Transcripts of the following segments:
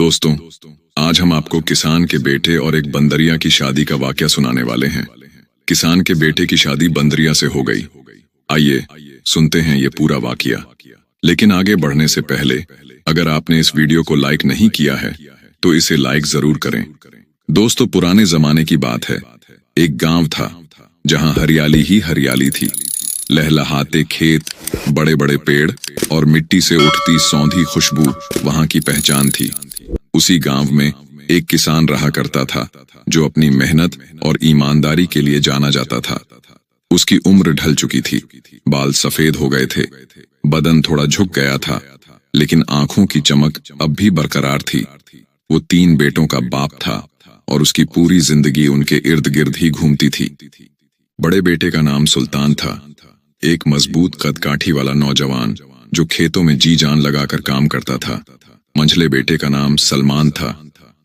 दोस्तों, आज हम आपको किसान के बेटे और एक बंदरिया की शादी का वाकया सुनाने वाले हैं। किसान के बेटे की शादी बंदरिया से हो गई। आइए सुनते हैं ये पूरा वाकया। लेकिन आगे बढ़ने से पहले अगर आपने इस वीडियो को लाइक नहीं किया है तो इसे लाइक जरूर करें। दोस्तों, पुराने जमाने की बात है। एक गांव था जहां हरियाली ही हरियाली थी। लहलहाते खेत, बड़े बड़े पेड़ और मिट्टी से उठती सौंधी खुशबू वहां की पहचान थी। उसी गांव में एक किसान रहा करता था जो अपनी मेहनत और ईमानदारी के लिए जाना जाता था। उसकी उम्र ढल चुकी थी, बाल सफेद हो गए थे, बदन थोड़ा झुक गया था, लेकिन आंखों की चमक अब भी बरकरार थी। वो 3 बेटों का बाप था और उसकी पूरी जिंदगी उनके इर्द गिर्द ही घूमती थी। बड़े बेटे का नाम सुल्तान था, एक मजबूत कदकाठी वाला नौजवान जो खेतों में जी जान लगाकर काम करता था। मंझले बेटे का नाम सलमान था,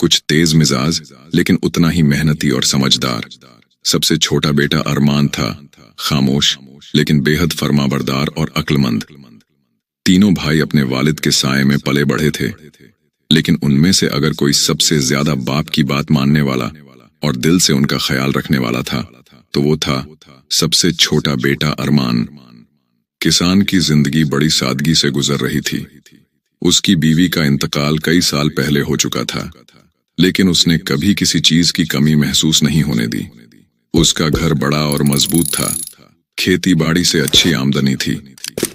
कुछ तेज मिजाज लेकिन उतना ही मेहनती और समझदार। सबसे छोटा बेटा अरमान था, खामोश लेकिन बेहद फरमाबरदार और अक्लमंद। तीनों भाई अपने वालिद के साए में पले बढ़े थे, लेकिन उनमें से अगर कोई सबसे ज्यादा बाप की बात मानने वाला और दिल से उनका ख्याल रखने वाला था तो वो था सबसे छोटा बेटा अरमान। किसान की जिंदगी बड़ी सादगी से गुजर रही थी। उसकी बीवी का इंतकाल कई साल पहले हो चुका था, लेकिन उसने कभी किसी चीज की कमी महसूस नहीं होने दी। उसका घर बड़ा और मजबूत था, खेती बाड़ी से अच्छी आमदनी थी,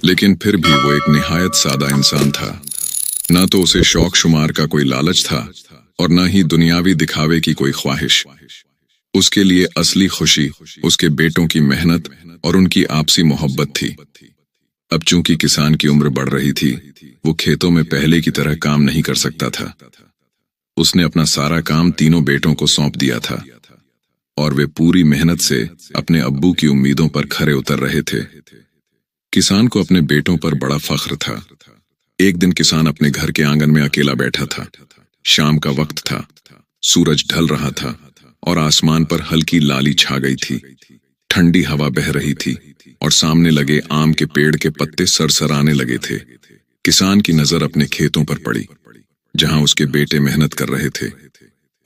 लेकिन फिर भी वो एक निहायत सादा इंसान था। न तो उसे शौक शुमार का कोई लालच था और न ही दुनियावी दिखावे की कोई ख्वाहिश। उसके लिए असली खुशी उसके बेटों की मेहनत और उनकी आपसी मोहब्बत थी। अब चूंकि किसान की उम्र बढ़ रही थी, वो खेतों में पहले की तरह काम नहीं कर सकता था। उसने अपना सारा काम तीनों बेटों को सौंप दिया था और वे पूरी मेहनत से अपने अब्बू की उम्मीदों पर खरे उतर रहे थे। किसान को अपने बेटों पर बड़ा फख्र था। एक दिन किसान अपने घर के आंगन में अकेला बैठा था। शाम का वक्त था, सूरज ढल रहा था और आसमान पर हल्की लाली छा गई थी। ठंडी हवा बह रही थी और सामने लगे आम के पेड़ के पत्ते सरसराने लगे थे। किसान की नजर अपने खेतों पर पड़ी, जहां उसके बेटे मेहनत कर रहे थे।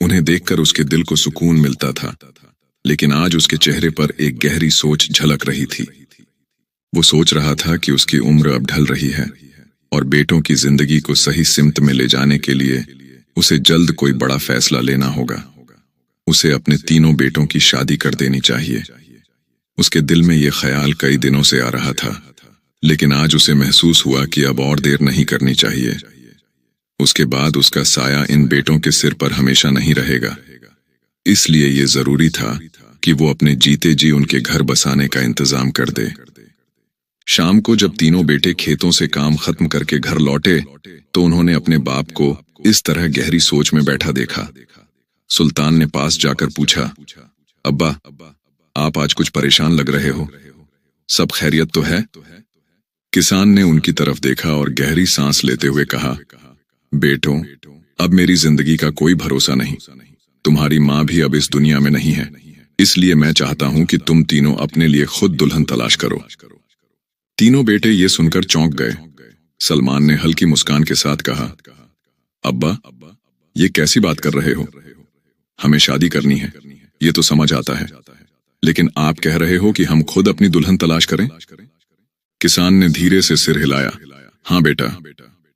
उन्हें देखकर उसके दिल को सुकून मिलता था, लेकिन आज उसके चेहरे पर एक गहरी सोच झलक रही थी। वो सोच रहा था कि उसकी उम्र अब ढल रही है और बेटों की जिंदगी को सही सिमत में ले जाने के लिए उसे जल्द कोई बड़ा फैसला लेना होगा। उसे अपने तीनों बेटों की शादी कर देनी चाहिए। उसके दिल में यह ख्याल कई दिनों से आ रहा था, लेकिन आज उसे महसूस हुआ कि अब और देर नहीं करनी चाहिए। उसके बाद उसका साया इन बेटों के सिर पर हमेशा नहीं रहेगा, इसलिए यह जरूरी था कि वो अपने जीते जी उनके घर बसाने का इंतजाम कर दे। शाम को जब तीनों बेटे खेतों से काम खत्म करके घर लौटे तो उन्होंने अपने बाप को इस तरह गहरी सोच में बैठा देखा। सुल्तान ने पास जाकर पूछा, अब्बा, आप आज कुछ परेशान लग रहे हो, सब खैरियत तो है? किसान ने उनकी तरफ देखा और गहरी सांस लेते हुए कहा, बेटों, अब मेरी जिंदगी का कोई भरोसा नहीं। तुम्हारी माँ भी अब इस दुनिया में नहीं है, इसलिए मैं चाहता हूं कि तुम तीनों अपने लिए खुद दुल्हन तलाश करो। तीनों बेटे ये सुनकर चौंक गए। सलमान ने हल्की मुस्कान के साथ कहा, अब्बा, ये कैसी बात कर रहे हो? हमें शादी करनी है, ये तो समझ आता है, लेकिन आप कह रहे हो कि हम खुद अपनी दुल्हन तलाश करें? किसान ने धीरे से सिर हिलाया। हाँ बेटा,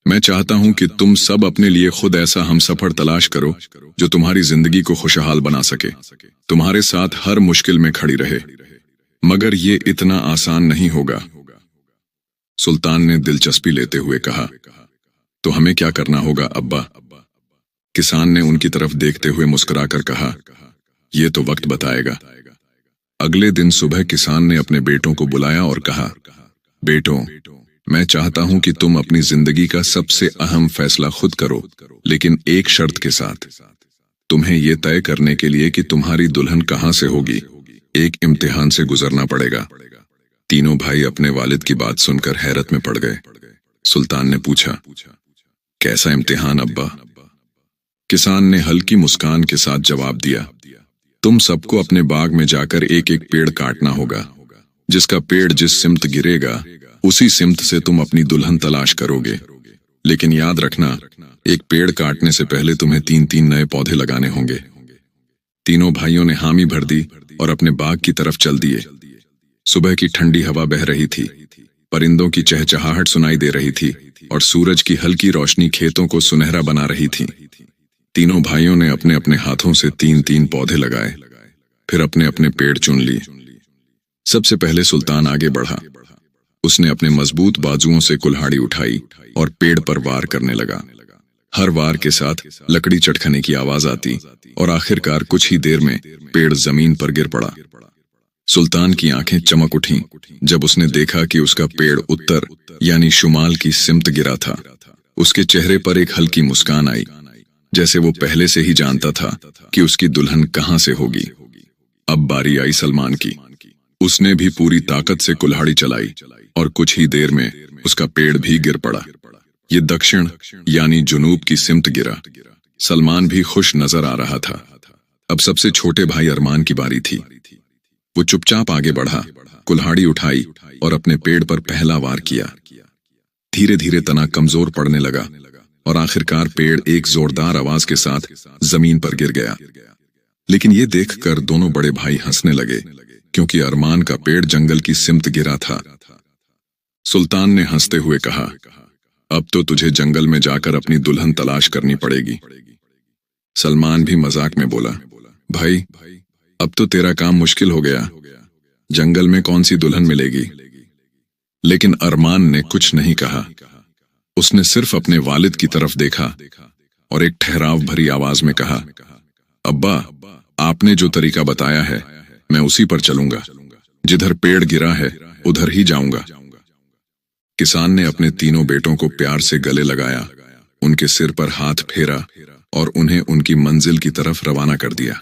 मैं चाहता हूं कि तुम सब अपने लिए खुद ऐसा हमसफर तलाश करो जो तुम्हारी जिंदगी को खुशहाल बना सके, तुम्हारे साथ हर मुश्किल में खड़ी रहे। मगर ये इतना आसान नहीं होगा। सुल्तान ने दिलचस्पी लेते हुए कहा, तो हमें क्या करना होगा अब्बा? किसान ने उनकी तरफ देखते हुए मुस्कुराकर कहा, यह तो वक्त बताएगा। अगले दिन सुबह किसान ने अपने बेटों को बुलाया और कहा, बेटों, मैं चाहता हूं कि तुम अपनी जिंदगी का सबसे अहम फैसला खुद करो, लेकिन एक शर्त के साथ। तुम्हें यह तय करने के लिए कि तुम्हारी दुल्हन कहां से होगी, एक इम्तिहान से गुजरना पड़ेगा। तीनों भाई अपने वालिद की बात सुनकर हैरत में पड़ गए। सुल्तान ने पूछा, कैसा इम्तिहान अब्बा? किसान ने हल्की मुस्कान के साथ जवाब दिया, तुम सबको अपने बाग में जाकर एक एक पेड़ काटना होगा। जिसका पेड़ जिस सिमत गिरेगा उसी सिमत से तुम अपनी दुल्हन तलाश करोगे। लेकिन याद रखना, एक पेड़ काटने से पहले तुम्हें 3-3 नए पौधे लगाने होंगे। तीनों भाइयों ने हामी भर दी और अपने बाग की तरफ चल दिए। सुबह की ठंडी हवा बह रही थी, परिंदों की चहचहाहट सुनाई दे रही थी और सूरज की हल्की रोशनी खेतों को सुनहरा बना रही थी। तीनों भाइयों ने अपने अपने हाथों से 3-3 पौधे लगाए, फिर अपने अपने पेड़ चुन लिए। सबसे पहले सुल्तान आगे बढ़ा। उसने अपने मजबूत बाजुओं से कुल्हाड़ी उठाई और पेड़ पर वार करने लगा। हर वार के साथ लकड़ी चटखने की आवाज आती और आखिरकार कुछ ही देर में पेड़ जमीन पर गिर पड़ा। सुल्तान की आंखें चमक उठीं जब उसने देखा कि उसका पेड़ उत्तर यानी शुमाल की सिमत गिरा था। उसके चेहरे पर एक हल्की मुस्कान आई, जैसे वो पहले से ही जानता था कि उसकी दुल्हन कहां से होगी। अब बारी आई सलमान की। उसने भी पूरी ताकत से कुल्हाड़ी चलाई और कुछ ही देर में उसका पेड़ भी गिर पड़ा। ये दक्षिण यानी जुनूब की सिमत गिरा। सलमान भी खुश नजर आ रहा था। अब सबसे छोटे भाई अरमान की बारी थी। वो चुपचाप आगे बढ़ा, कुल्हाड़ी उठाई और अपने पेड़ पर पहला वार किया। धीरे धीरे तना कमजोर पड़ने लगा और आखिरकार पेड़ एक जोरदार आवाज के साथ जमीन पर गिर गया। लेकिन ये देखकर दोनों बड़े भाई हंसने लगे, क्योंकि अरमान का पेड़ जंगल की सिमत गिरा था। सुल्तान ने हंसते हुए कहा, अब तो तुझे जंगल में जाकर अपनी दुल्हन तलाश करनी पड़ेगी। सलमान भी मजाक में बोला, भाई अब तो तेरा काम मुश्किल हो गया, जंगल में कौन सी दुल्हन मिलेगी। लेकिन अरमान ने कुछ नहीं कहा। उसने सिर्फ अपने वालिद की तरफ देखा और एक ठहराव भरी आवाज में कहा, अब्बा, आपने जो तरीका बताया है मैं उसी पर चलूंगा। जिधर पेड़ गिरा है उधर ही जाऊंगा। किसान ने अपने तीनों बेटों को प्यार से गले लगाया, उनके सिर पर हाथ फेरा और उन्हें उनकी मंजिल की तरफ रवाना कर दिया।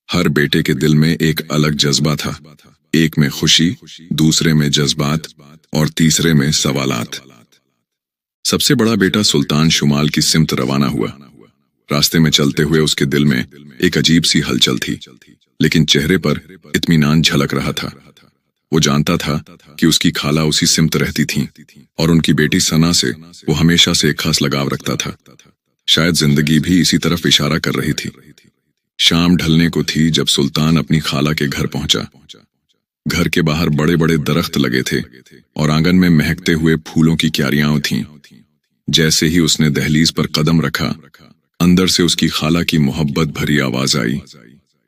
हर बेटे के दिल में एक अलग जज्बा था, एक में खुशी, दूसरे में जज्बात और तीसरे में सवालात। सबसे बड़ा बेटा सुल्तान शुमाल की सिमत रवाना हुआ। रास्ते में चलते हुए उसके दिल में एक अजीब सी हलचल थी, लेकिन चेहरे पर इत्मीनान झलक रहा था। वो जानता था कि उसकी खाला उसी सिमत रहती थीं और उनकी बेटी सना से वो हमेशा से एक खास लगाव रखता था। शायद जिंदगी भी इसी तरफ इशारा कर रही थी। शाम ढलने को थी जब सुल्तान अपनी खाला के घर पहुंचा। घर के बाहर बड़े बड़े दरख्त लगे थे और आंगन में महकते हुए फूलों की क्यारियां थीं। जैसे ही उसने दहलीज पर कदम रखा, अंदर से उसकी खाला की मोहब्बत भरी आवाज आई,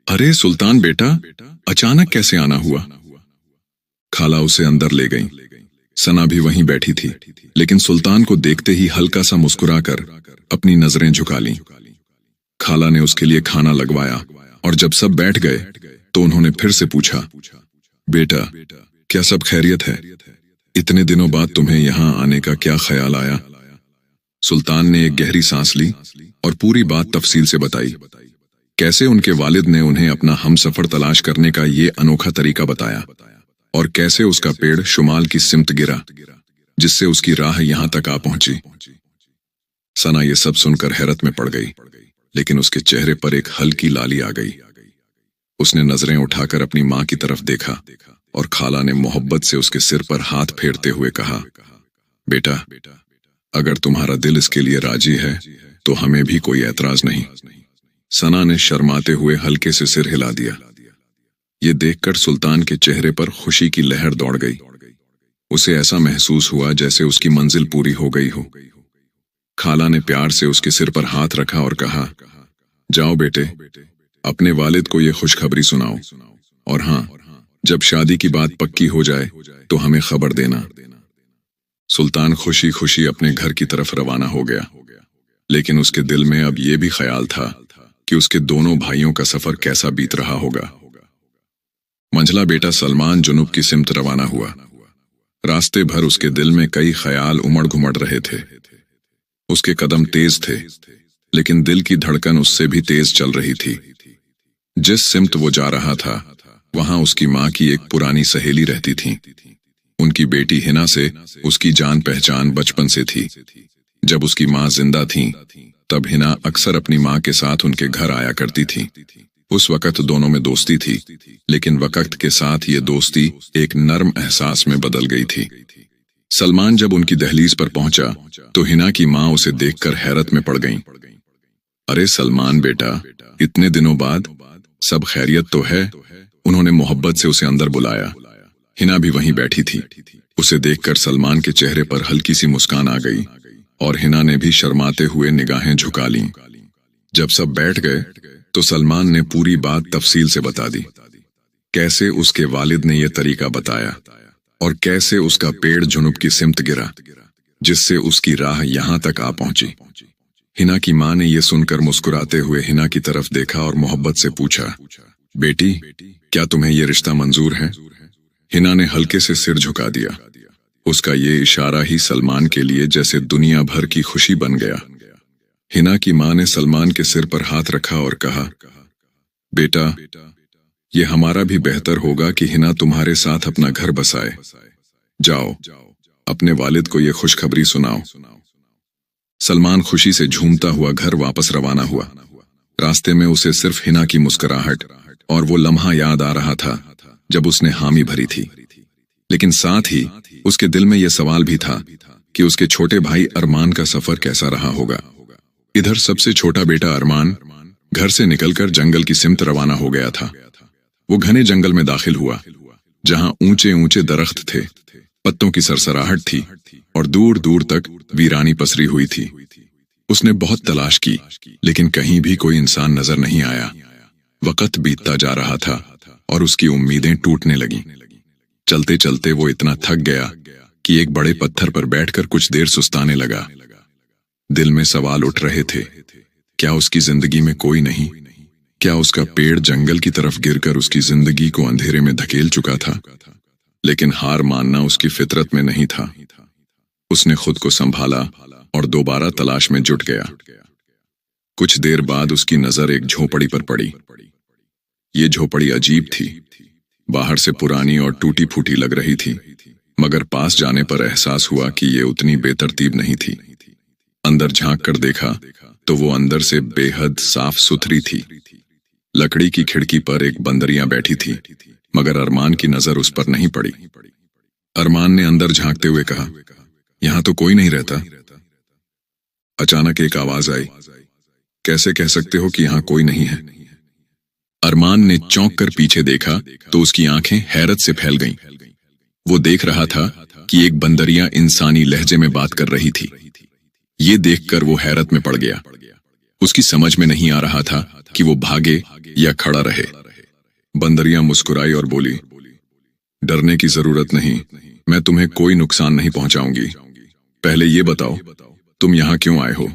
अरे सुल्तान बेटा, अचानक कैसे आना हुआ। खाला उसे अंदर ले गई। सना भी वहीं बैठी थी, लेकिन सुल्तान को देखते ही हल्का सा मुस्कुराकर अपनी नजरें झुका लीं। खाला ने उसके लिए खाना लगवाया और जब सब बैठ गए तो उन्होंने फिर से पूछा, बेटा क्या सब खैरियत है? इतने दिनों बाद तुम्हें यहाँ आने का क्या ख्याल आया? सुल्तान ने एक गहरी सांस ली और पूरी बात तफसील से बताई। कैसे उनके वालिद ने उन्हें अपना हमसफर तलाश करने का ये अनोखा तरीका बताया और कैसे उसका पेड़ शुमाल की सिमत गिरा, जिससे उसकी राह यहाँ तक आ पहुंची। सना ये सब सुनकर हैरत में पड़ गई, लेकिन उसके चेहरे पर एक हल्की लाली आ गई। उसने नजरें उठाकर अपनी माँ की तरफ देखा और खाला ने मोहब्बत से उसके सिर पर हाथ फेरते हुए कहा, बेटा अगर तुम्हारा दिल इसके लिए राजी है तो हमें भी कोई ऐतराज नहीं। सना ने शर्माते हुए हल्के से सिर हिला दिया। ये देखकर सुल्तान के चेहरे पर खुशी की लहर दौड़ गई। उसे ऐसा महसूस हुआ जैसे उसकी मंजिल पूरी हो गई हो। खाला ने प्यार से उसके सिर पर हाथ रखा और कहा, जाओ बेटे, अपने वालिद को ये खुशखबरी सुनाओ और हाँ, जब शादी की बात पक्की हो जाए तो हमें खबर देना। सुल्तान खुशी खुशी अपने घर की तरफ रवाना हो गया, लेकिन उसके दिल में अब यह भी ख्याल था कि उसके दोनों भाइयों का सफर कैसा बीत रहा होगा। मंझला बेटा सलमान जुनूब की सिमत रवाना हुआ। रास्ते भर उसके दिल में कई ख्याल उमड़ घुमड़ रहे थे। उसके कदम तेज थे, लेकिन दिल की धड़कन उससे भी तेज चल रही थी। जिस सिमत वो जा रहा था, वहां उसकी माँ की एक पुरानी सहेली रहती थी। उनकी बेटी हिना से उसकी जान पहचान बचपन से थी। जब उसकी माँ जिंदा थी, तब हिना अक्सर अपनी माँ के साथ उनके घर आया करती थी। उस वक्त दोनों में दोस्ती थी, लेकिन वक्त के साथ ये दोस्ती एक नर्म एहसास में बदल गई थी। सलमान जब उनकी दहलीज पर पहुंचा तो हिना की मां उसे देखकर हैरत में पड़ गईं। अरे सलमान बेटा, इतने दिनों बाद, सब खैरियत तो है? उन्होंने मोहब्बत से उसे अंदर बुलाया। हिना भी वहीं बैठी थी। उसे देखकर सलमान के चेहरे पर हल्की सी मुस्कान आ गई और हिना ने भी शर्माते हुए निगाहें झुका लीं। जब सब बैठ गए तो सलमान ने पूरी बात तफसील से बता दी। कैसे उसके वालिद ने यह तरीका बताया और कैसे उसका पेड़ जुनूब की सिमत गिरा, जिससे उसकी राह यहां तक आ पहुंची। हिना की मां ने यह सुनकर मुस्कुराते हुए हिना की तरफ देखा और मोहब्बत से पूछा, बेटी, क्या तुम्हें यह रिश्ता मंजूर है? हिना ने हल्के से सिर झुका दिया। उसका ये इशारा ही सलमान के लिए जैसे दुनिया भर की खुशी बन गया। हिना की मां ने सलमान के सिर पर हाथ रखा और कहा, बेटा, यह हमारा भी बेहतर होगा कि हिना तुम्हारे साथ अपना घर बसाए। जाओ, अपने वालिद को यह खुशखबरी सुनाओ। सलमान खुशी से झूमता हुआ घर वापस रवाना हुआ। रास्ते में उसे सिर्फ हिना की मुस्कुराहट और वो लम्हा याद आ रहा था जब उसने हामी भरी थी। लेकिन साथ ही उसके दिल में यह सवाल भी था कि उसके छोटे भाई अरमान का सफर कैसा रहा होगा। इधर सबसे छोटा बेटा अरमान घर से निकलकर जंगल की सिमत रवाना हो गया था। वो घने जंगल में दाखिल हुआ, जहां ऊंचे ऊंचे दरख्त थे, पत्तों की सरसराहट थी और दूर दूर तक वीरानी पसरी हुई थी। उसने बहुत तलाश की, लेकिन कहीं भी कोई इंसान नजर नहीं आया। वक्त बीतता जा रहा था और उसकी उम्मीदें टूटने लगीं। चलते चलते वो इतना थक गया कि एक बड़े पत्थर पर बैठकर कुछ देर सुस्ताने लगा। दिल में सवाल उठ रहे थे, क्या उसकी जिंदगी में कोई नहीं? क्या उसका पेड़ जंगल की तरफ गिरकर उसकी जिंदगी को अंधेरे में धकेल चुका था? लेकिन हार मानना उसकी फितरत में नहीं था। उसने खुद को संभाला और दोबारा तलाश में जुट गया। कुछ देर बाद उसकी नजर एक झोपड़ी पर पड़ी। ये झोपड़ी अजीब थी। बाहर से पुरानी और टूटी फूटी लग रही थी, मगर पास जाने पर एहसास हुआ कि ये उतनी बेतरतीब नहीं थी। अंदर झांक कर देखा तो वो अंदर से बेहद साफ सुथरी थी। लकड़ी की खिड़की पर एक बंदरिया बैठी थी, मगर अरमान की नजर उस पर नहीं पड़ी। अरमान ने अंदर झांकते हुए कहा, यहां तो कोई नहीं रहता। अचानक एक आवाज आई, कैसे कह सकते हो कि यहां कोई नहीं है? अरमान ने चौंक कर पीछे देखा तो उसकी आंखें हैरत से फैल गईं। वो देख रहा था कि एक बंदरिया इंसानी लहजे में बात कर रही थी। ये देखकर वो हैरत में पड़ गया। उसकी समझ में नहीं आ रहा था कि वो भागे या खड़ा रहे। बंदरिया मुस्कुराई और बोली, डरने की जरूरत नहीं, मैं तुम्हें कोई नुकसान नहीं पहुंचाऊंगी। पहले ये बताओ, तुम यहां क्यों आए हो?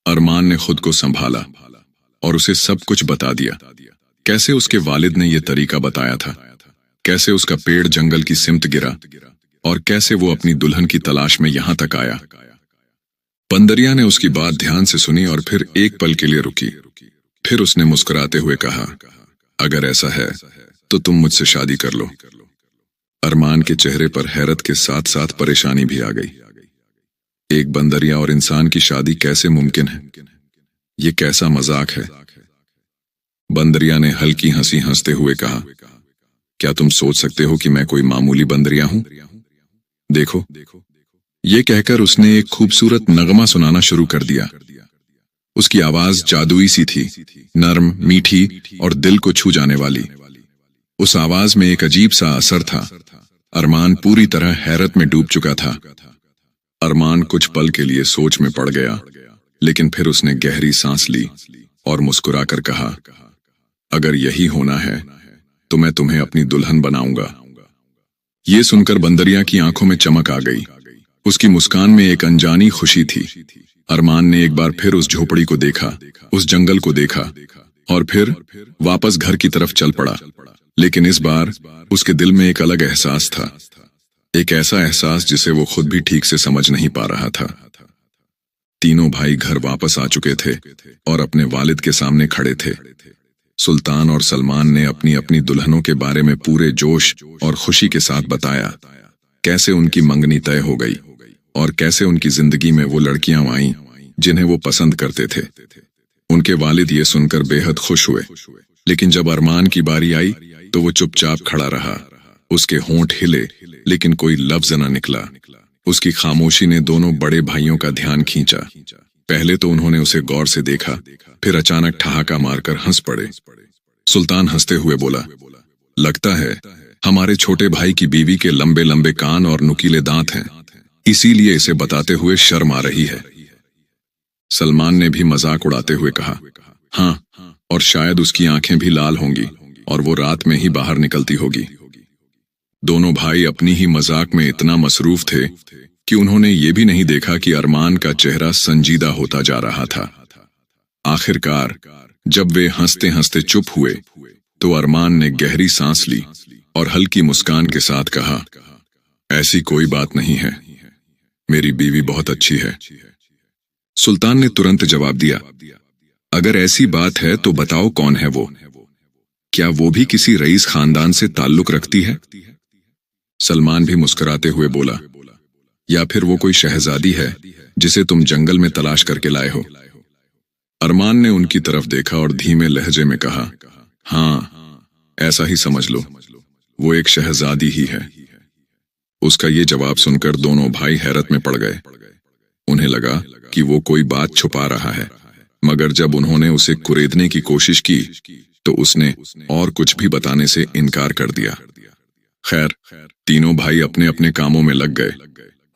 अरमान ने खुद को संभाला और उसे सब कुछ बता दिया। कैसे उसके वालिद ने यह तरीका बताया था, कैसे उसका पेड़ जंगल की सिमत गिरा और कैसे वो अपनी दुल्हन की तलाश में यहां तक आया। बंदरिया ने उसकी बात ध्यान से सुनी और फिर एक पल के लिए रुकी। फिर उसने मुस्कुराते हुए कहा, अगर ऐसा है तो तुम मुझसे शादी कर लो। अरमान के चेहरे पर हैरत के साथ साथ परेशानी भी आ गई। एक बंदरिया और इंसान की शादी कैसे मुमकिन है? ये कैसा मजाक है? बंदरिया ने हल्की हंसी हंसते हुए कहा, क्या तुम सोच सकते हो कि मैं कोई मामूली बंदरिया हूं? देखो। ये कहकर उसने एक खूबसूरत नगमा सुनाना शुरू कर दिया। उसकी आवाज जादुई सी थी, नर्म, मीठी और दिल को छू जाने वाली। उस आवाज में एक अजीब सा असर था। अरमान पूरी तरह हैरत में डूब चुका था। अरमान कुछ पल के लिए सोच में पड़ गया, लेकिन फिर उसने गहरी सांस ली और मुस्कुराकर कहा, अगर यही होना है तो मैं तुम्हें अपनी दुल्हन बनाऊंगा। ये सुनकर बंदरिया की आंखों में चमक आ गई। उसकी मुस्कान में एक अनजानी खुशी थी। अरमान ने एक बार फिर उस झोपड़ी को देखा, उस जंगल को देखा और फिर वापस घर की तरफ चल पड़ा। लेकिन इस बार उसके दिल में एक अलग एहसास था, एक ऐसा एहसास जिसे वो खुद भी ठीक से समझ नहीं पा रहा था। तीनों भाई घर वापस आ चुके थे और अपने वालिद के सामने खड़े थे। सुल्तान और सलमान ने अपनी अपनी दुल्हनों के बारे में पूरे जोश और खुशी के साथ बताया, कैसे उनकी मंगनी तय हो गई और कैसे उनकी जिंदगी में वो लड़कियां आईं जिन्हें वो पसंद करते थे। उनके वालिद ये सुनकर बेहद खुश हुए, लेकिन जब अरमान की बारी आई तो वो चुपचाप खड़ा रहा। उसके होंठ हिले, लेकिन कोई लफ्ज न निकला। उसकी खामोशी ने दोनों बड़े भाइयों का ध्यान खींचा। पहले तो उन्होंने उसे गौर से देखा, फिर अचानक ठहाका मारकर हंस पड़े। सुल्तान हंसते हुए बोला, लगता है हमारे छोटे भाई की बीवी के लंबे लंबे कान और नुकीले दांत हैं, इसीलिए इसे बताते हुए शर्म आ रही है। सलमान ने भी मजाक उड़ाते हुए कहा, हाँ, और शायद उसकी आंखें भी लाल होंगी और वो रात में ही बाहर निकलती होगी। दोनों भाई अपनी ही मजाक में इतना मसरूफ थे कि उन्होंने ये भी नहीं देखा कि अरमान का चेहरा संजीदा होता जा रहा था। आखिरकार जब वे हंसते हंसते चुप हुए तो अरमान ने गहरी सांस ली और हल्की मुस्कान के साथ कहा, ऐसी कोई बात नहीं है, मेरी बीवी बहुत अच्छी है। सुल्तान ने तुरंत जवाब दिया, अगर ऐसी बात है तो बताओ कौन है वो? क्या वो भी किसी रईस खानदान से ताल्लुक रखती है? सलमान भी मुस्कुराते हुए बोला, या फिर वो कोई शहजादी है जिसे तुम जंगल में तलाश करके लाए हो? अरमान ने उनकी तरफ देखा और धीमे लहजे में कहा, हाँ, ऐसा ही समझ लो, वो एक शहजादी ही है। उसका ये जवाब सुनकर दोनों भाई हैरत में पड़ गए। उन्हें लगा कि वो कोई बात छुपा रहा है, मगर जब उन्होंने उसे कुरेदने की कोशिश की तो उसने और कुछ भी बताने से इनकार कर दिया। खैर, तीनों भाई अपने अपने कामों में लग गए,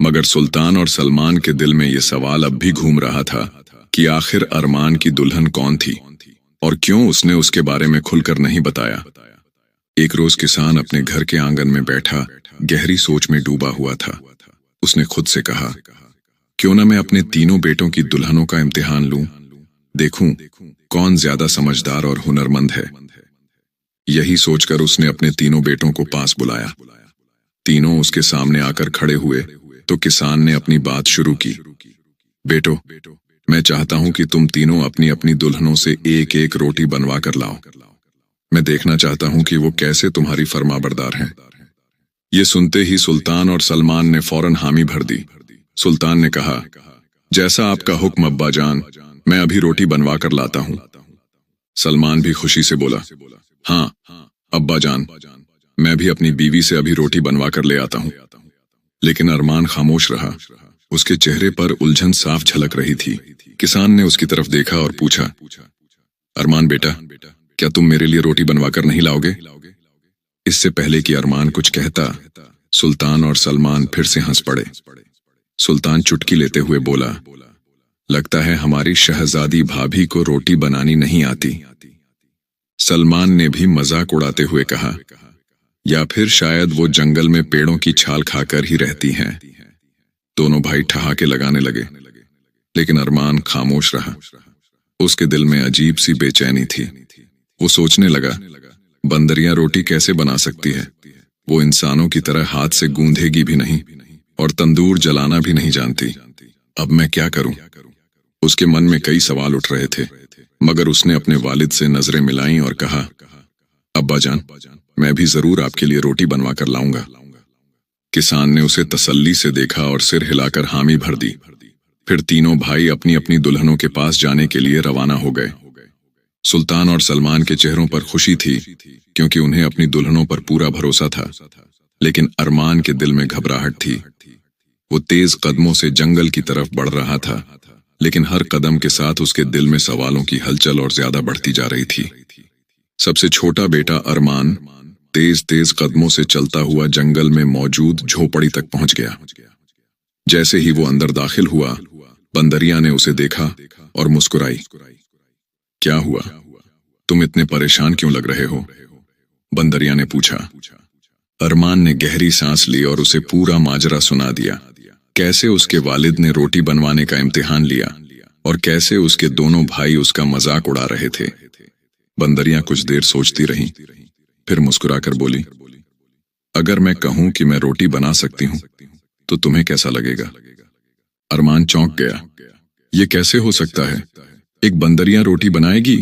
मगर सुल्तान और सलमान के दिल में ये सवाल अब भी घूम रहा था कि आखिर अरमान की दुल्हन कौन थी और क्यों उसने उसके बारे में खुलकर नहीं बताया। एक रोज किसान अपने घर के आंगन में बैठा गहरी सोच में डूबा हुआ था। उसने खुद से कहा, क्यों न मैं अपने तीनों बेटों की दुल्हनों का इम्तिहान लूं, देखूं कौन ज्यादा समझदार और हुनरमंद है। यही सोचकर उसने अपने तीनों बेटों को पास बुलाया। तीनों उसके सामने आकर खड़े हुए तो किसान ने अपनी बात शुरू की, बेटो, मैं चाहता हूं कि तुम तीनों अपनी अपनी दुल्हनों से एक एक रोटी बनवा कर लाओ। मैं देखना चाहता हूं कि वो कैसे तुम्हारी फरमाबरदार हैं। ये सुनते ही सुल्तान और सलमान ने फौरन हामी भर दी। सुल्तान ने कहा, जैसा आपका हुक्म अब्बा जान, मैं अभी रोटी बनवा कर लाता हूं। सलमान भी खुशी से बोला, हाँ अब्बा जान, मैं भी अपनी बीवी से अभी रोटी बनवा कर ले आता हूं। लेकिन अरमान खामोश रहा। उसके चेहरे पर उलझन साफ झलक रही थी। किसान ने उसकी तरफ देखा और पूछा, अरमान बेटा, क्या तुम मेरे लिए रोटी बनवा कर नहीं लाओगे? इससे पहले कि अरमान कुछ कहता, सुल्तान और सलमान फिर से हंस पड़े। सुल्तान चुटकी लेते हुए बोला, लगता है हमारी शहजादी भाभी को रोटी बनानी नहीं आती। सलमान ने भी मजाक उड़ाते हुए कहा, या फिर शायद वो जंगल में पेड़ों की छाल खाकर ही रहती हैं। दोनों भाई ठहाके लगाने लगे, लेकिन अरमान खामोश रहा। उसके दिल में अजीब सी बेचैनी थी। वो सोचने लगा, बंदरियां रोटी कैसे बना सकती है? वो इंसानों की तरह हाथ से गूंधेगी भी नहीं और तंदूर जलाना भी नहीं जानती। अब मैं क्या करूं? उसके मन में कई सवाल उठ रहे थे, मगर उसने अपने वालिद से नजरें मिलाईं और कहा, अब्बा जान, मैं भी जरूर आपके लिए रोटी बनवा कर लाऊंगा। किसान ने उसे तसल्ली से देखा और सिर हिलाकर हामी भर दी। फिर तीनों भाई अपनी अपनी दुल्हनों के पास जाने के लिए रवाना हो गए। सुल्तान और सलमान के चेहरों पर खुशी थी, क्योंकि उन्हें अपनी दुल्हनों पर पूरा भरोसा था, लेकिन अरमान के दिल में घबराहट थी। वो तेज कदमों से जंगल की तरफ बढ़ रहा था, लेकिन हर कदम के साथ उसके दिल में सवालों की हलचल और ज्यादा बढ़ती जा रही थी। सबसे छोटा बेटा अरमान तेज तेज कदमों से चलता हुआ जंगल में मौजूद झोपड़ी तक पहुंच गया। जैसे ही वो अंदर दाखिल हुआ, बंदरिया ने उसे देखा और मुस्कुराई। क्या हुआ, तुम इतने परेशान क्यों लग रहे हो? बंदरिया ने पूछा। अरमान ने गहरी सांस ली और उसे पूरा माजरा सुना दिया, कैसे उसके वालिद ने रोटी बनवाने का इम्तिहान लिया और कैसे उसके दोनों भाई उसका मजाक उड़ा रहे थे। बंदरिया कुछ देर सोचती रही, फिर मुस्कुराकर बोली, अगर मैं कहूं कि मैं रोटी बना सकती हूं तो तुम्हें कैसा लगेगा? अरमान चौंक गया। ये कैसे हो सकता है? एक बंदरिया रोटी बनाएगी?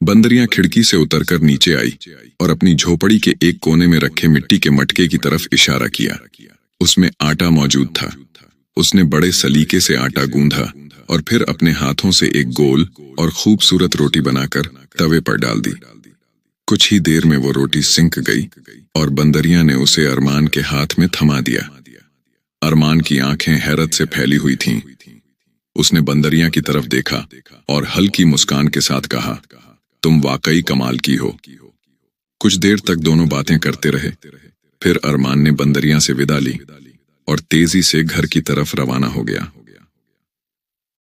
बंदरिया खिड़की से उतरकर नीचे आई और अपनी झोपड़ी के एक कोने में रखे मिट्टी के मटके की तरफ इशारा किया। उसमें आटा मौजूद था। उसने बड़े सलीके से आटा गूंधा और फिर अपने हाथों से एक गोल और खूबसूरत रोटी बनाकर तवे पर डाल दी। कुछ ही देर में वो रोटी सिंक गई और बंदरिया ने उसे अरमान के हाथ में थमा दिया। अरमान की आंखें हैरत से फैली हुई थीं। उसने बंदरिया की तरफ देखा और हल्की मुस्कान के साथ कहा, तुम वाकई कमाल की हो। कुछ देर तक दोनों बातें करते रहे। फिर अरमान ने बंदरिया से विदा ली और तेजी से घर की तरफ रवाना हो गया।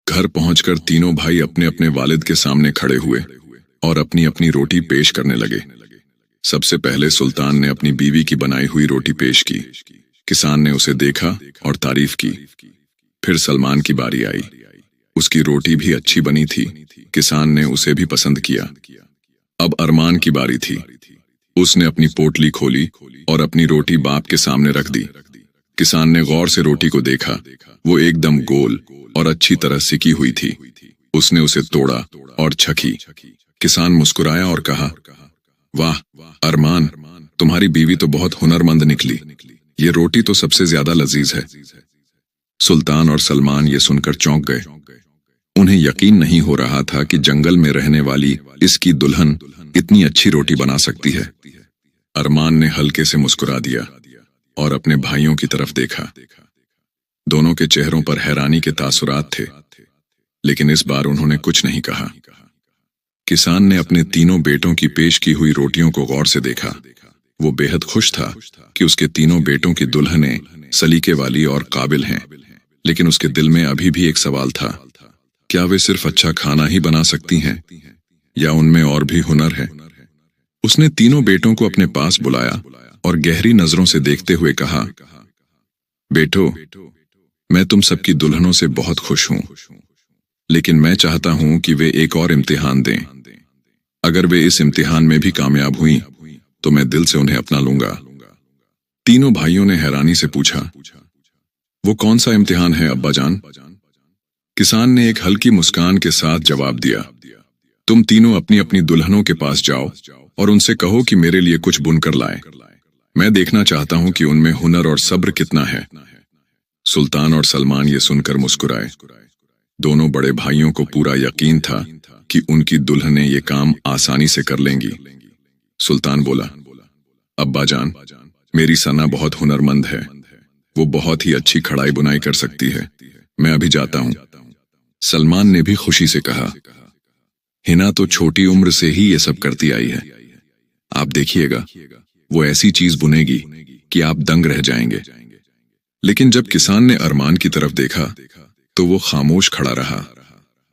घर पहुंचकर तीनों भाई अपने अपने वालिद के सामने खड़े हुए और अपनी अपनी रोटी पेश करने लगे। सबसे पहले सुल्तान ने अपनी बीवी की बनाई हुई रोटी पेश की। किसान ने उसे देखा और तारीफ की। फिर सलमान की बारी आई। उसकी रोटी भी अच्छी बनी थी। किसान ने उसे भी पसंद किया। अब अरमान की बारी थी। उसने अपनी पोटली खोली और अपनी रोटी बाप के सामने रख दी। किसान ने गौर से रोटी को देखा। वो एकदम गोल और अच्छी तरह सिकी हुई थी। उसने उसे तोड़ा और छकी। किसान मुस्कुराया और कहा, वाह अरमान, तुम्हारी बीवी तो बहुत हुनरमंद निकली। ये रोटी तो सबसे ज्यादा लजीज है। सुल्तान और सलमान ये सुनकर चौंक गए। उन्हें यकीन नहीं हो रहा था कि जंगल में रहने वाली इसकी दुल्हन इतनी अच्छी रोटी बना सकती है। अरमान ने हल्के से मुस्कुरा दिया और अपने भाइयों की तरफ देखा। दोनों के चेहरों पर हैरानी के तासुरात थे, लेकिन इस बार उन्होंने कुछ नहीं कहा। किसान ने अपने तीनों बेटों की पेश की हुई रोटियों को गौर से देखा। वो बेहद खुश था कि उसके तीनों बेटों की दुल्हनें सलीके वाली और काबिल हैं, लेकिन उसके दिल में अभी भी एक सवाल था, क्या वे सिर्फ अच्छा खाना ही बना सकती हैं या उनमें और भी हुनर है? उसने तीनों बेटों को अपने पास बुलाया और गहरी नजरों से देखते हुए कहा, बेटो, मैं तुम सबकी दुल्हनों से बहुत खुश हूं, लेकिन मैं चाहता हूं कि वे एक और इम्तिहान दें। अगर वे इस इम्तिहान में भी कामयाब हुई तो मैं दिल से उन्हें अपना लूंगा। तीनों भाइयों ने हैरानी से पूछा, वो कौन सा इम्तिहान है अब्बा जान? किसान ने एक हल्की मुस्कान के साथ जवाब दिया, तुम तीनों अपनी अपनी दुल्हनों के पास जाओ और उनसे कहो कि मेरे लिए कुछ बुनकर लाएं। मैं देखना चाहता हूं कि उनमें हुनर और सब्र कितना है। सुल्तान और सलमान ये सुनकर मुस्कुराए। दोनों बड़े भाइयों को पूरा यकीन था कि उनकी दुल्हनें ये काम आसानी से कर लेंगी। सुल्तान बोला, अब्बा जान, मेरी सना बहुत हुनरमंद है। वो बहुत ही अच्छी कढ़ाई बुनाई कर सकती है। मैं अभी जाता हूं। सलमान ने भी खुशी से कहा, हिना तो छोटी उम्र से ही ये सब करती आई है। आप देखिएगा, वो ऐसी चीज बुनेगी कि आप दंग रह जाएंगे। लेकिन जब किसान ने अरमान की तरफ देखा तो वो खामोश खड़ा रहा।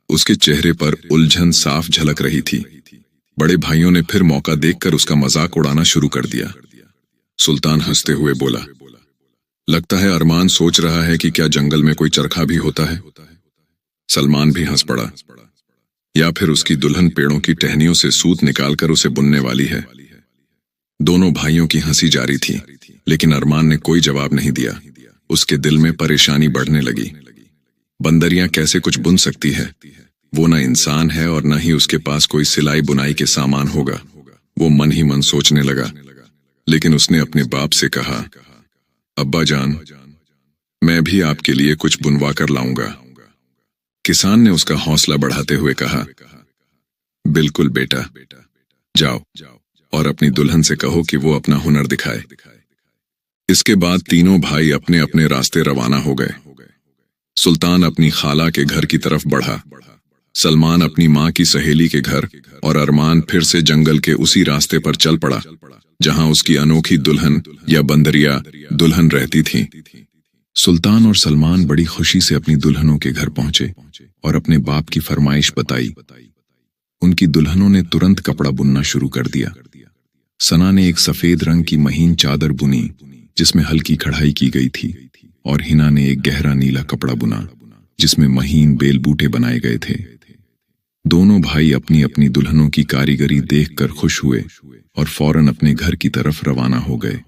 उसके चेहरे पर उलझन साफ झलक रही थी। बड़े भाइयों ने फिर मौका देखकर उसका मजाक उड़ाना शुरू कर दिया। सुल्तान हंसते हुए बोला, लगता है अरमान सोच रहा है कि क्या जंगल में कोई चरखा भी होता है। सलमान भी हंस पड़ा, या फिर उसकी दुल्हन पेड़ों की टहनियों से सूत निकालकर उसे बुनने वाली है। दोनों भाइयों की हंसी जारी थी, लेकिन अरमान ने कोई जवाब नहीं दिया। उसके दिल में परेशानी बढ़ने लगी। बंदरियां कैसे कुछ बुन सकती है? वो न इंसान है और न ही उसके पास कोई सिलाई बुनाई के सामान होगा। वो मन ही मन सोचने लगा, लेकिन उसने अपने बाप से कहा, अब्बा जान, मैं भी आपके लिए कुछ बुनवा कर लाऊंगा। किसान ने उसका हौसला बढ़ाते हुए कहा, बिल्कुल बेटा, जाओ और अपनी दुल्हन से कहो कि वो अपना हुनर दिखाए। इसके बाद तीनों भाई अपने अपने रास्ते रवाना हो गए। सुल्तान अपनी खाला के घर की तरफ बढ़ा, सलमान अपनी माँ की सहेली के घर, और अरमान फिर से जंगल के उसी रास्ते पर चल पड़ा जहां उसकी अनोखी दुल्हन या बंदरिया दुल्हन रहती थी। सुल्तान और सलमान बड़ी खुशी से अपनी दुल्हनों के घर पहुंचे और अपने बाप की फरमाइश बताई। उनकी दुल्हनों ने तुरंत कपड़ा बुनना शुरू कर दिया। सना ने एक सफेद रंग की महीन चादर बुनी जिसमें हल्की कढ़ाई की गई थी, और हिना ने एक गहरा नीला कपड़ा बुना जिसमें महीन बेल बूटे बनाए गए थे। दोनों भाई अपनी अपनी दुल्हनों की कारीगरी देखकर खुश हुए और फौरन अपने घर की तरफ रवाना हो गए।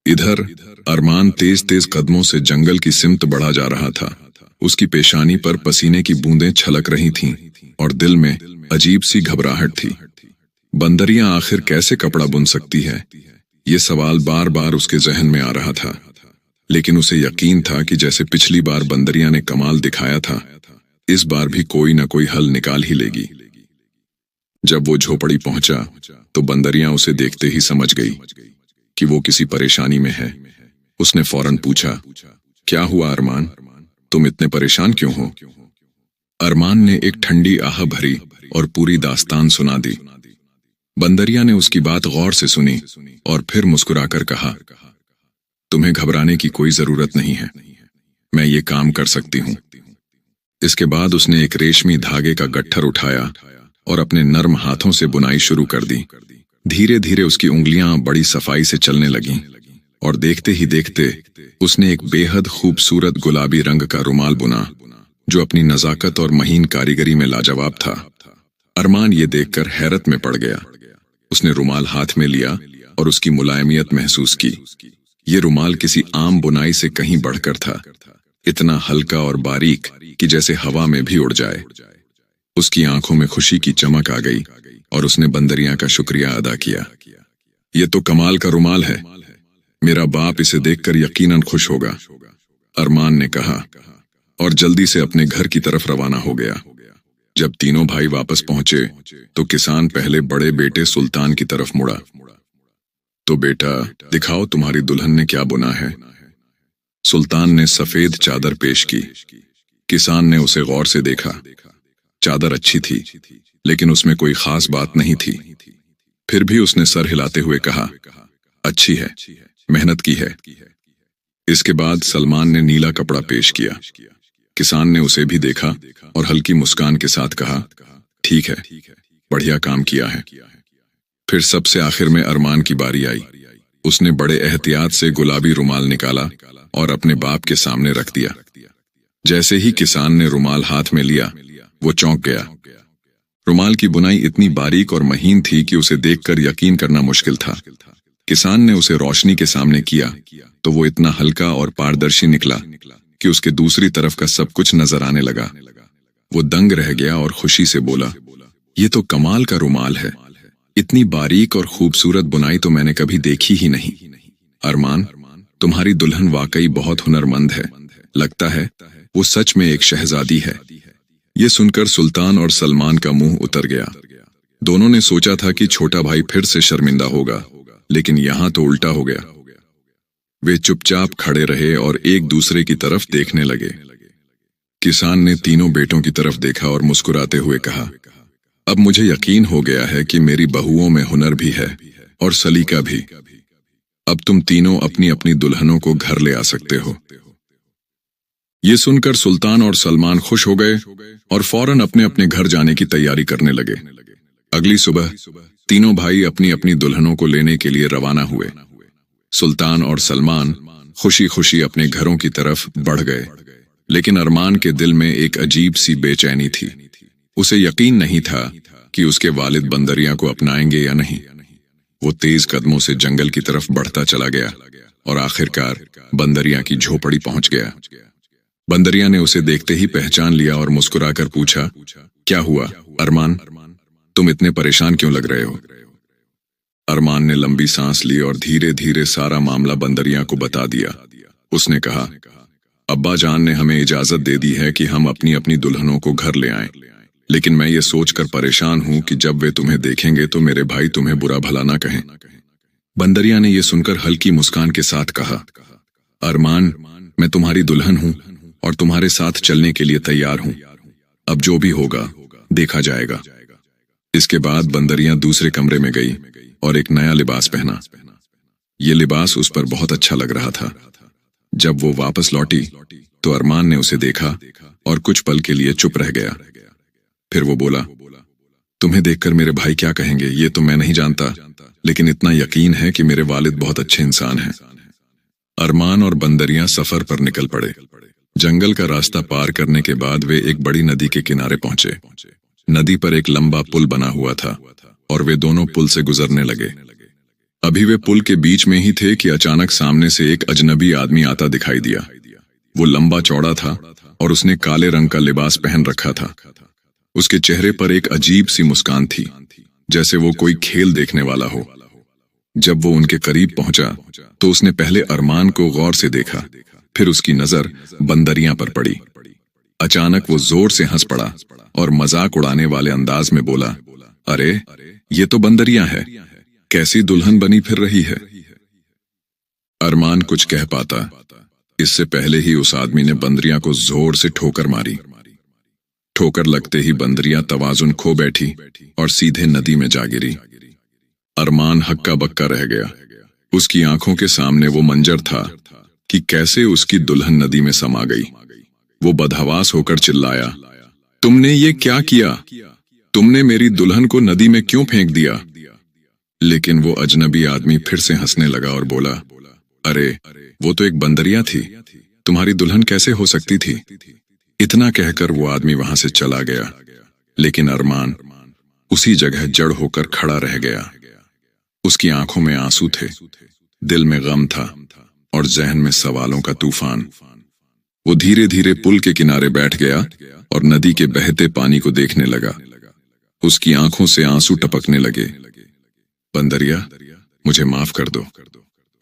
इधर अरमान तेज तेज कदमों से जंगल की सिमत बढ़ा जा रहा था। उसकी पेशानी पर पसीने की बूंदें छलक रही थीं और दिल में अजीब सी घबराहट थी। बंदरियां आखिर कैसे कपड़ा बुन सकती है? ये सवाल बार बार उसके जहन में आ रहा था, लेकिन उसे यकीन था कि जैसे पिछली बार बंदरिया ने कमाल दिखाया था, इस बार भी कोई न कोई हल निकाल ही लेगी। जब वो झोपड़ी पहुंचा तो बंदरियां उसे देखते ही समझ गई कि वो किसी परेशानी में है। उसने फौरन पूछा, क्या हुआ अरमान, तुम इतने परेशान क्यों हो? अरमान ने एक ठंडी आह भरी और पूरी दास्तान सुना दी। बंदरिया ने उसकी बात गौर से सुनी और फिर मुस्कुराकर कहा, तुम्हें घबराने की कोई जरूरत नहीं है, मैं ये काम कर सकती हूँ। इसके बाद उसने एक रेशमी धागे का गट्ठर उठाया और अपने नर्म हाथों से बुनाई शुरू कर दी। धीरे धीरे उसकी उंगलियां बड़ी सफाई से चलने लगीं और देखते ही देखते उसने एक बेहद खूबसूरत गुलाबी रंग का रुमाल बुना, जो अपनी नजाकत और महीन कारीगरी में लाजवाब था। अरमान ये देखकर हैरत में पड़ गया। उसने रुमाल हाथ में लिया और उसकी मुलायमियत महसूस की। ये रुमाल किसी आम बुनाई से कहीं बढ़कर था, इतना हल्का और बारीक कि जैसे हवा में भी उड़ जाए। उसकी आंखों में खुशी की चमक आ गई और उसने बंदरिया का शुक्रिया अदा किया। ये तो कमाल का रुमाल है, मेरा बाप इसे देखकर यकीनन खुश होगा, अरमान ने कहा और जल्दी से अपने घर की तरफ रवाना हो गया। जब तीनों भाई वापस पहुंचे तो किसान पहले बड़े बेटे सुल्तान की तरफ मुड़ा। तो बेटा, दिखाओ तुम्हारी दुल्हन ने क्या बुना है। सुल्तान ने सफेद चादर पेश की। किसान ने उसे गौर से देखा। चादर अच्छी थी, लेकिन उसमें कोई खास बात नहीं थी। फिर भी उसने सर हिलाते हुए कहा, अच्छी है, मेहनत की है। इसके बाद सलमान ने नीला कपड़ा पेश किया। किसान ने उसे भी देखा और हल्की मुस्कान के साथ कहा, ठीक है, बढ़िया काम किया है। फिर सबसे आखिर में अरमान की बारी आई। उसने बड़े एहतियात से गुलाबी रुमाल निकाला और अपने बाप के सामने रख दिया। जैसे ही किसान ने रुमाल हाथ में लिया, वो चौंक गया। रुमाल की बुनाई इतनी बारीक और महीन थी कि उसे देखकर यकीन करना मुश्किल था। किसान ने उसे रोशनी के सामने किया तो वो इतना हल्का और पारदर्शी निकला कि उसके दूसरी तरफ का सब कुछ नजर आने लगा। वो दंग रह गया और खुशी से बोला, ये तो कमाल का रुमाल है, इतनी बारीक और खूबसूरत बुनाई तो मैंने कभी देखी ही नहीं। अरमान, तुम्हारी दुल्हन वाकई बहुत हुनरमंद है, लगता है वो सच में एक शहजादी है। ये सुनकर सुल्तान और सलमान का मुंह उतर गया। दोनों ने सोचा था कि छोटा भाई फिर से शर्मिंदा होगा, लेकिन यहां तो उल्टा हो गया। वे चुपचाप खड़े रहे और एक दूसरे की तरफ देखने लगे। किसान ने तीनों बेटों की तरफ देखा और मुस्कुराते हुए कहा, अब मुझे यकीन हो गया है कि मेरी बहुओं में हुनर भी है और सलीका भी। अब तुम तीनों अपनी अपनी दुल्हनों को घर ले आ सकते हो। ये सुनकर सुल्तान और सलमान खुश हो गए और फौरन अपने अपने घर जाने की तैयारी करने लगे। अगली सुबह तीनों भाई अपनी अपनी दुल्हनों को लेने के लिए रवाना हुए। सुल्तान और सलमान खुशी खुशी अपने घरों की तरफ बढ़ गए, लेकिन अरमान के दिल में एक अजीब सी बेचैनी थी। उसे यकीन नहीं था कि उसके वालिद बंदरिया को अपनाएंगे या नहीं। वो तेज कदमों से जंगल की तरफ बढ़ता चला गया और आखिरकार बंदरिया की झोपड़ी पहुंच गया। बंदरिया ने उसे देखते ही पहचान लिया और मुस्कुराकर पूछा, क्या हुआ अरमान, तुम इतने परेशान क्यों लग रहे हो? अरमान ने लंबी सांस ली और धीरे धीरे सारा मामला बंदरिया को बता दिया। उसने कहा, अब्बा जान ने हमें इजाजत दे दी है कि हम अपनी अपनी दुल्हनों को घर ले आएं, लेकिन मैं ये सोचकर परेशान हूं कि जब वे तुम्हें देखेंगे तो मेरे भाई तुम्हें बुरा भला ना कहें। बंदरिया ने यह सुनकर हल्की मुस्कान के साथ कहा, अरमान, मैं तुम्हारी दुल्हन हूं और तुम्हारे साथ चलने के लिए तैयार हूं। अब जो भी होगा देखा जाएगा। इसके बाद बंदरिया दूसरे कमरे में गई और एक नया लिबास पहना। ये लिबास उस पर बहुत अच्छा लग रहा था। जब वो वापस लौटी तो अरमान ने उसे देखा और कुछ पल के लिए चुप रह गया। फिर वो बोला, तुम्हें देखकर मेरे भाई क्या कहेंगे ये तो मैं नहीं जानता, लेकिन इतना यकीन है कि मेरे वालिद बहुत अच्छे इंसान हैं। अरमान और बंदरिया सफर पर निकल पड़े। जंगल का रास्ता पार करने के बाद वे एक बड़ी नदी के किनारे पहुंचे। नदी पर एक लंबा पुल बना हुआ था और वे दोनों पुल से गुजरने लगे। अभी वे पुल के बीच में ही थे कि अचानक सामने से एक अजनबी आदमी आता दिखाई दिया। वो लंबा चौड़ा था और उसने काले रंग का लिबास पहन रखा था। उसके चेहरे पर एक अजीब सी मुस्कान थी, जैसे वो कोई खेल देखने वाला हो। जब वो उनके करीब पहुंचा तो उसने पहले अरमान को गौर से देखा, फिर उसकी नजर बंदरिया पर पड़ी। अचानक वो जोर से हंस पड़ा और मजाक उड़ाने वाले अंदाज में बोला, अरे, ये तो बंदरिया है, कैसी दुल्हन बनी फिर रही है। अरमान कुछ कह पाता, इससे पहले ही उस आदमी ने बंदरिया को जोर से ठोकर मारी। ठोकर लगते ही बंदरिया तवाजुन खो बैठी और सीधे नदी में जा गिरी। अरमान हक्का बक्का रह गया। उसकी आंखों के सामने वो मंजर था कि कैसे उसकी दुल्हन नदी में समा गई। वो बदहवास होकर चिल्लाया, तुमने ये क्या किया? तुमने मेरी दुल्हन को नदी में क्यों फेंक दिया? लेकिन वो अजनबी आदमी फिर से हंसने लगा और बोला, अरे, वो तो एक बंदरिया थी, तुम्हारी दुल्हन कैसे हो सकती थी? इतना कहकर वो आदमी वहां से चला गया। लेकिन अरमान उसी जगह जड़ होकर खड़ा रह गया। उसकी आंखों में आंसू थे, दिल में गम था और जहन में सवालों का तूफान। वो धीरे धीरे पुल के किनारे बैठ गया और नदी के बहते पानी को देखने लगा। उसकी आंखों से आंसू टपकने लगे। बंदरिया, मुझे माफ कर दो,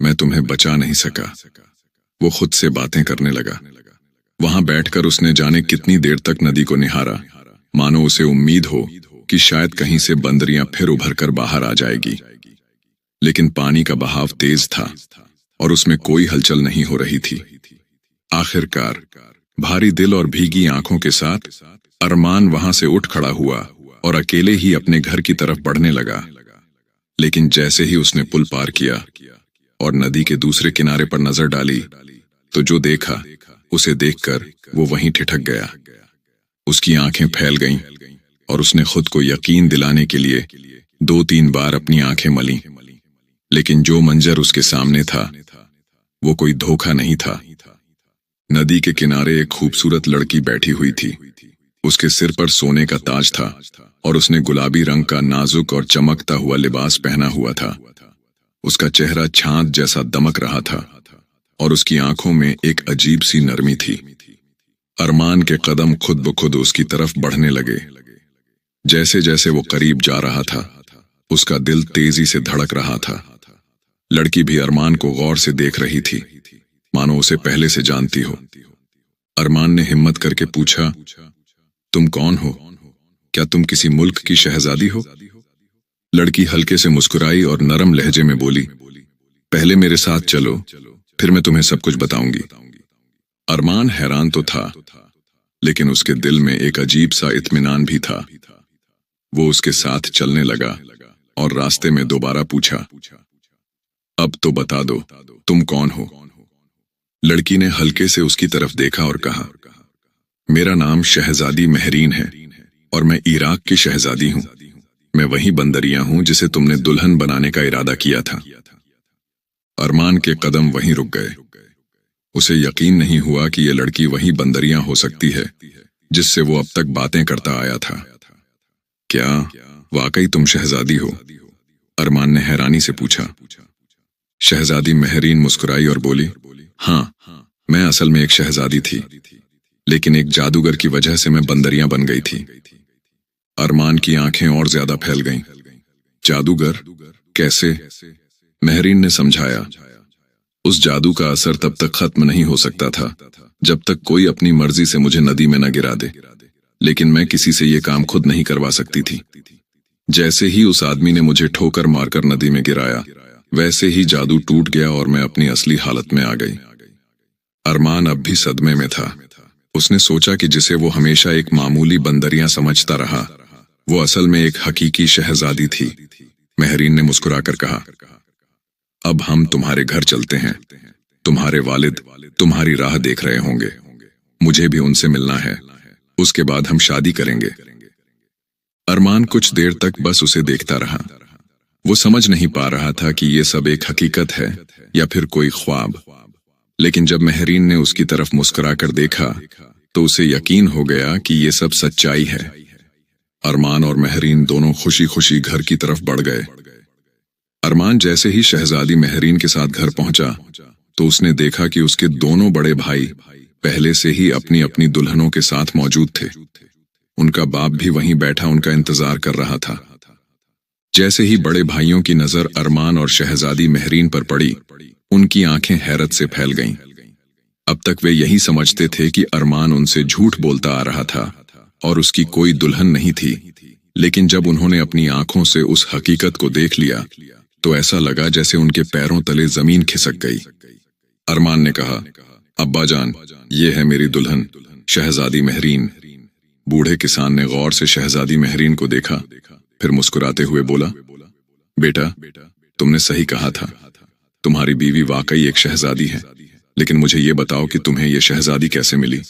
मैं तुम्हें बचा नहीं सका। वो खुद से बातें करने लगा। वहां बैठकर उसने जाने कितनी देर तक नदी को निहारा, मानो उसे उम्मीद हो कि शायद कहीं से बंदरिया फिर उभर कर बाहर आ जाएगी। लेकिन पानी का बहाव तेज था और उसमें कोई हलचल नहीं हो रही थी। आखिरकार भारी दिल और भीगी आंखों के साथ अरमान वहां से उठ खड़ा हुआ और अकेले ही अपने घर की तरफ बढ़ने लगा। लेकिन जैसे ही उसने पुल पार किया और नदी के दूसरे किनारे पर नजर डाली, तो जो देखा उसे देखकर वो वहीं ठिठक गया। उसकी आंखें फैल गईं और उसने खुद को यकीन दिलाने के लिए 2-3 बार अपनी आंखें मलीं। लेकिन जो मंजर उसके सामने था वो कोई धोखा नहीं था। नदी के किनारे एक खूबसूरत लड़की बैठी हुई थी। उसके सिर पर सोने का ताज था और उसने गुलाबी रंग का नाजुक और चमकता हुआ लिबास पहना हुआ था। उसका चेहरा चांद जैसा दमक रहा था और उसकी आंखों में एक अजीब सी नरमी थी। अरमान के कदम खुद ब खुद उसकी तरफ बढ़ने लगे। जैसे जैसे वो करीब जा रहा था, उसका दिल तेजी से धड़क रहा था। लड़की भी अरमान को गौर से देख रही थी, मानो उसे पहले से जानती हो। अरमान ने हिम्मत करके पूछा, तुम कौन हो? क्या तुम किसी मुल्क की शहजादी हो? लड़की हल्के से मुस्कुराई और नरम लहजे में बोली, पहले मेरे साथ चलो, फिर मैं तुम्हें सब कुछ बताऊंगी। अरमान हैरान तो था, लेकिन उसके दिल में एक अजीब सा इत्मीनान भी था। वो उसके साथ चलने लगा और रास्ते में दोबारा पूछा, अब तो बता दो, तुम कौन हो? लड़की ने हल्के से उसकी तरफ देखा और कहा, मेरा नाम शहजादी महरीन है और मैं इराक की शहजादी हूं। मैं वही बंदरिया हूं जिसे तुमने दुल्हन बनाने का इरादा किया था। अरमान के कदम वहीं रुक गए। उसे यकीन नहीं हुआ कि यह लड़की वही बंदरिया हो सकती है जिससे वो अब तक बातें करता आया था। क्या वाकई तुम शहजादी हो? अरमान ने हैरानी से पूछा। शहजादी महरीन मुस्कुराई और बोली, हाँ, मैं असल में एक शहजादी थी, लेकिन एक जादूगर की वजह से मैं बंदरिया बन गई थी। अरमान की आंखें और ज्यादा फैल गईं। जादूगर? कैसे? महरीन ने समझाया, उस जादू का असर तब तक खत्म नहीं हो सकता था जब तक कोई अपनी मर्जी से मुझे नदी में न गिरा दे। लेकिन मैं किसी से ये काम खुद नहीं करवा सकती थी। जैसे ही उस आदमी ने मुझे ठोकर मारकर नदी में गिराया, वैसे ही जादू टूट गया और मैं अपनी असली हालत में आ गई। अरमान अब भी सदमे में था। उसने सोचा कि जिसे वो हमेशा एक मामूली बंदरिया समझता रहा, वो असल में एक हकीकी शहजादी थी। महरीन ने मुस्कुराकर कहा, अब हम तुम्हारे घर चलते हैं। तुम्हारे वालिद तुम्हारी राह देख रहे होंगे। मुझे भी उनसे मिलना है, उसके बाद हम शादी करेंगे। अरमान कुछ देर तक बस उसे देखता रहा। वो समझ नहीं पा रहा था कि ये सब एक हकीकत है या फिर कोई ख्वाब। लेकिन जब महरीन ने उसकी तरफ मुस्कुराकर देखा, तो उसे यकीन हो गया कि ये सब सच्चाई है। अरमान और महरीन दोनों खुशी खुशी घर की तरफ बढ़ गए। अरमान जैसे ही शहजादी महरीन के साथ घर पहुंचा, तो उसने देखा कि उसके दोनों बड़े भाई पहले से ही अपनी अपनी दुल्हनों के साथ मौजूद थे। उनका बाप भी वहीं बैठा उनका इंतजार कर रहा था। जैसे ही बड़े भाइयों की नजर अरमान और शहजादी महरीन पर पड़ी, उनकी आंखें हैरत से फैल गईं। अब तक वे यही समझते थे कि अरमान उनसे झूठ बोलता आ रहा था और उसकी कोई दुल्हन नहीं थी। लेकिन जब उन्होंने अपनी आंखों से उस हकीकत को देख लिया तो ऐसा लगा जैसे उनके पैरों तले जमीन खिसक गई। अरमान ने कहा, अब्बा जान, ये है मेरी दुल्हन शहजादी महरीन। बूढ़े किसान ने गौर से शहजादी महरीन को देखा, फिर मुस्कुराते हुए बोला, बेटा, तुमने सही कहा था, तुम्हारी बीवी वाकई एक शहजादी है, लेकिन मुझे ये बताओ कि तुम्हें ये शहजादी कैसे मिली?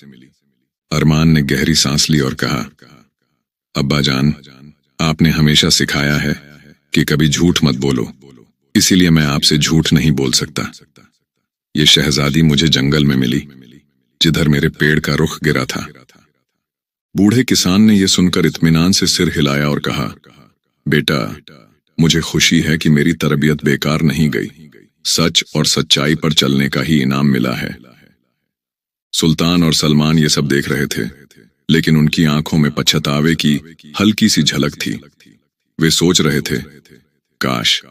अरमान ने गहरी सांस ली और कहा, अब्बा जान, आपने हमेशा सिखाया है कि कभी झूठ मत बोलो, इसीलिए मैं आपसे झूठ नहीं बोल सकता। ये शहजादी मुझे जंगल में मिली, जिधर मेरे पेड़ का रुख गिरा था। बूढ़े किसान ने यह सुनकर इत्मीनान से सिर हिलाया और कहा, बेटा, मुझे खुशी है कि मेरी तरबियत बेकार नहीं गई, सच और सच्चाई पर चलने का ही इनाम मिला है। सुल्तान और सलमान ये सब देख रहे थे, लेकिन उनकी आंखों में पछतावे की हल्की सी झलक थी। वे सोच रहे थे, काश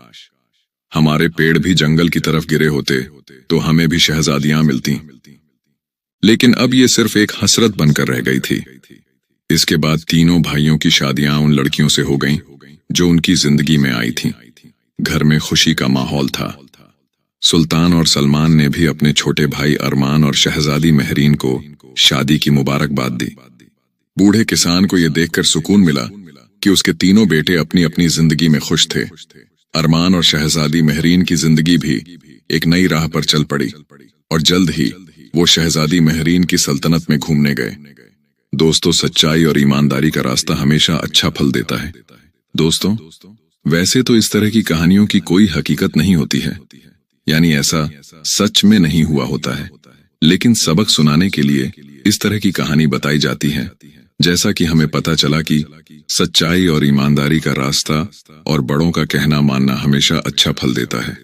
हमारे पेड़ भी जंगल की तरफ गिरे होते तो हमें भी शहजादियां मिलती। लेकिन अब ये सिर्फ एक हसरत बनकर रह गई थी। इसके बाद तीनों भाइयों की शादियां उन लड़कियों से हो गईं जो उनकी जिंदगी में आई थीं। घर में खुशी का माहौल था। सुल्तान और सलमान ने भी अपने छोटे भाई अरमान और शहजादी महरीन को शादी की मुबारकबाद दी। बूढ़े किसान को यह देखकर सुकून मिला कि उसके तीनों बेटे अपनी अपनी जिंदगी में खुश थे। अरमान और शहजादी महरीन की जिंदगी भी एक नई राह पर चल पड़ी और जल्द ही वो शहजादी महरीन की सल्तनत में घूमने गए। दोस्तों, सच्चाई और ईमानदारी का रास्ता हमेशा अच्छा फल देता है। दोस्तों, वैसे तो इस तरह की कहानियों की कोई हकीकत नहीं होती है, यानी ऐसा सच में नहीं हुआ होता है, लेकिन सबक सुनाने के लिए इस तरह की कहानी बताई जाती है, जैसा कि हमें पता चला कि सच्चाई और ईमानदारी का रास्ता और बड़ों का कहना मानना हमेशा अच्छा फल देता है।